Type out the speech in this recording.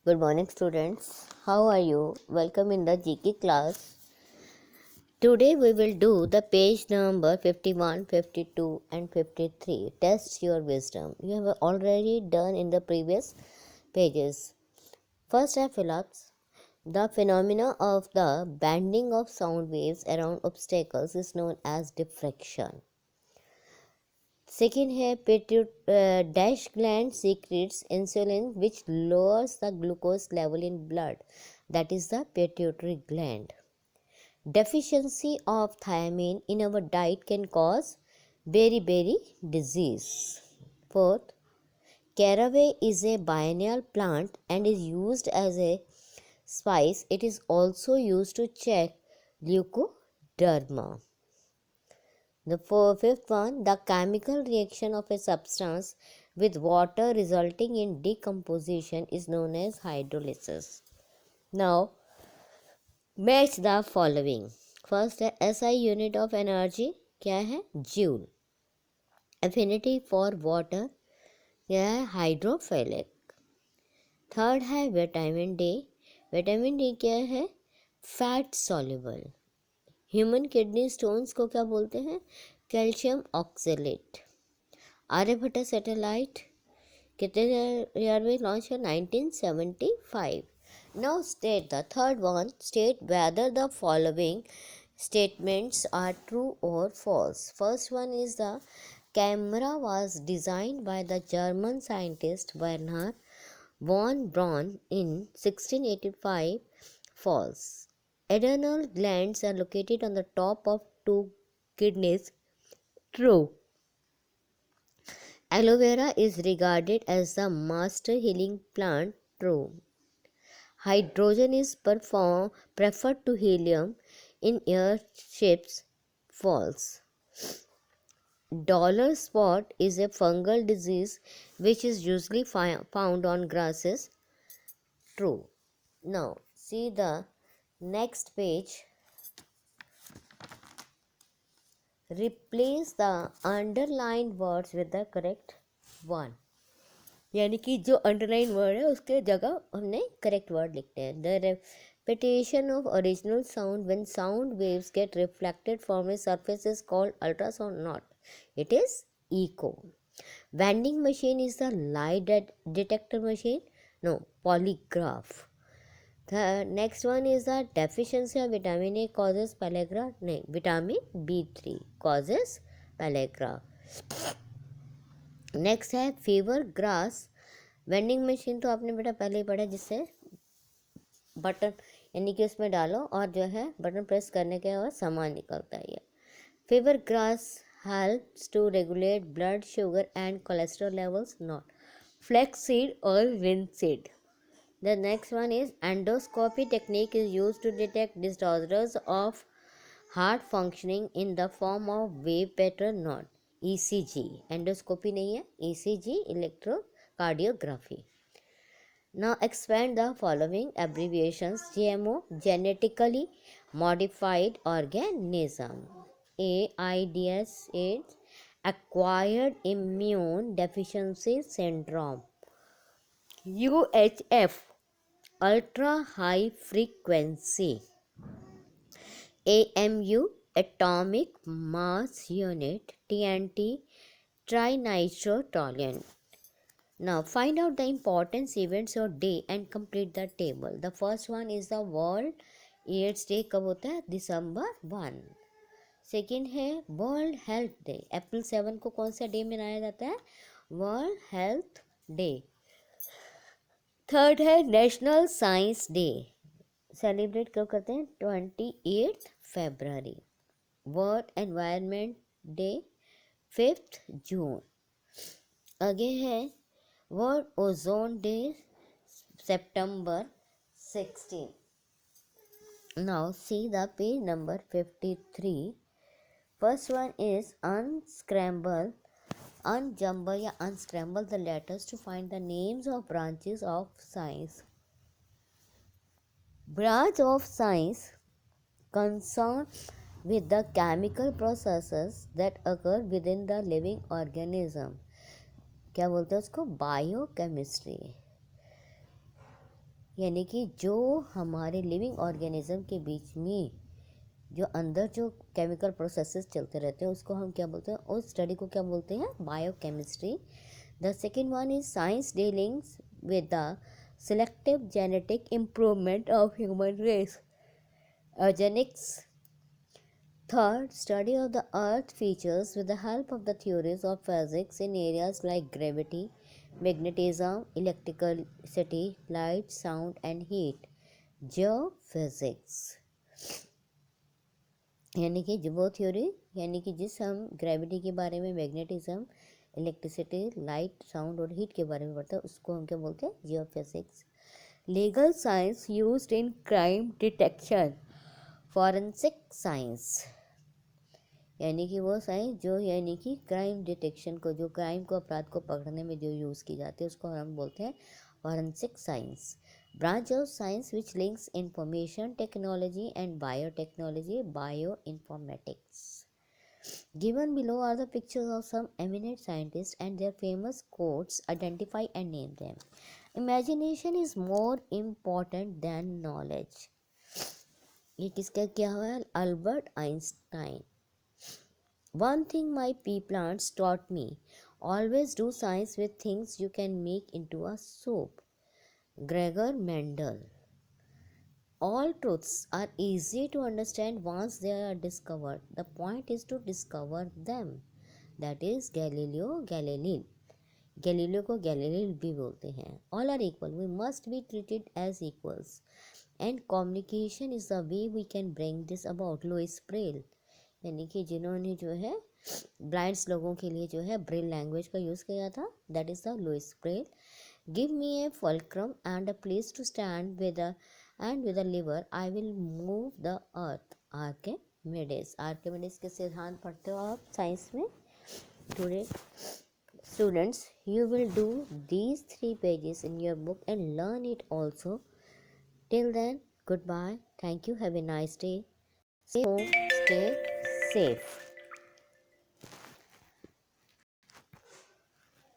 Good morning, students. How are you? Welcome in the GK class. Today we will do the page number 51, 52 and 53. Test your wisdom. You have already done in the previous pages. First I fill up. The phenomena of the bending of sound waves around obstacles is known as diffraction. Second है dash gland secretes insulin which lowers the glucose level in blood, that is the pituitary gland. Deficiency of thiamine in our diet can cause beriberi disease. Fourth, caraway is a biennial plant and is used as a spice. It is also used to check leukoderma. The fifth one, the chemical reaction of a substance with water resulting in decomposition is known as hydrolysis. Now, match the following. First है SI unit of energy, क्या है? Joule. Affinity for water, क्या है? Hydrophilic. Third है vitamin D. Vitamin D क्या है? Fat soluble. Human kidney stones को क्या बोलते हैं? Calcium oxalate. आर्यभट्ट सैटेलाइट कितने ईयर में लॉन्च है? 1975. Now state the third one. State whether the following statements are true or false. First one is the camera was designed by the German scientist Werner von Braun in 1685. False. Adrenal glands are located on the top of two kidneys. True. Aloe vera is regarded as the master healing plant. True. Hydrogen is preferred to helium in airships. False. Dollar spot is a fungal disease which is usually found on grasses. True. Now see the next page. Replace the underlined words with the correct one. यानी कि जो underline word है उसके जगह हमने correct word लिखते हैं. The repetition of original sound when sound waves get reflected from a surface is called ultrasound. Not. It is echo. Vending machine is the lie detector machine. No. Polygraph. The next one is the deficiency of vitamin A causes pellagra. नहीं, vitamin B3 causes pellagra. Next है fever grass. Vending machine तो आपने बेटा पहले ही पढ़ा, जिससे button यानी कि उसमें डालो और जो है बटन प्रेस करने के बाद सामान निकलता है. Fever grass helps to regulate blood sugar and cholesterol levels. Not. Flax और wind. The next one is endoscopy technique is used to detect disorders of heart functioning in the form of wave pattern. Not. ECG. Endoscopy नहीं है, ECG electrocardiography. Now expand the following abbreviations. GMO, genetically modified organism. AIDS, AIDS, acquired immune deficiency syndrome. UHF, ultra high frequency. AMU, atomic mass unit. TNT, trinitrotoluene. Now find out the importance events of day and complete the table. The first one is the World AIDS Day. कब होता है? December 1. Second है world health day. अप्रैल 7 को कौन सा day मनाया जाता है? World health day. थर्ड है नेशनल साइंस डे. सेलिब्रेट कब करते हैं? 28 फरवरी. वर्ल्ड एनवायरनमेंट डे 5 जून. आगे है world ozone day September 16. Now see the page number 53. First one is unscramble. Unjumble या unscramble the letters to find the names of branches of science. Branch of science concerned with the chemical processes that occur within the living organism. क्या बोलते हैं उसको? Biochemistry. यानी कि जो हमारे living organism के बीच में जो अंदर जो केमिकल प्रोसेसेस चलते रहते हैं उसको हम क्या बोलते हैं, उस स्टडी को क्या बोलते हैं, biochemistry. The second one is science dealings with the selective genetic improvement of human race, eugenics. Third, study of the earth features with the help of the theories of physics in areas like gravity, magnetism, electricity, light, sound and heat. Geophysics यानी कि वो theory, यानी कि जिस हम gravity के बारे में, मैग्नेटिज्म, इलेक्ट्रिसिटी, लाइट, साउंड और हीट के बारे में पढ़ते हैं उसको हम क्या बोलते हैं, geophysics. Legal science used in crime detection, forensic science यानी कि वो साइंस जो यानी कि क्राइम डिटेक्शन को, जो क्राइम को, अपराध को पकड़ने में जो यूज़ की जाती है उसको हम बोलते हैं forensic science. Branch of science which links information technology and biotechnology, bioinformatics. Given below are the pictures of some eminent scientists and their famous quotes. Identify and name them. Imagination is more important than knowledge. ये किसका क्या हुआ है, Albert Einstein. One thing my pea plants taught me, always do science with things you can make into a soup. Gregor Mendel. All truths are easy to understand once they are discovered. The point is to discover them. That is Galileo Galilei. Galileo को Galilei भी बोलते हैं. All are equal. We must be treated as equals. And communication is the way we can bring this about. Louis Braille यानी कि जिन्होंने जो है blinds लोगों के लिए जो है ब्रेल लैंग्वेज का यूज़ किया था, that is the Louis Braille. Give me a fulcrum and a place to stand with a lever. I will move the earth. Archimedes. Archimedes के सिद्धांत पढ़ते हो आप साइंस में. Today, students, you will do these 3 pages in your book and learn it also. Till then, goodbye. Thank you. Have a nice day. Stay home. Stay safe.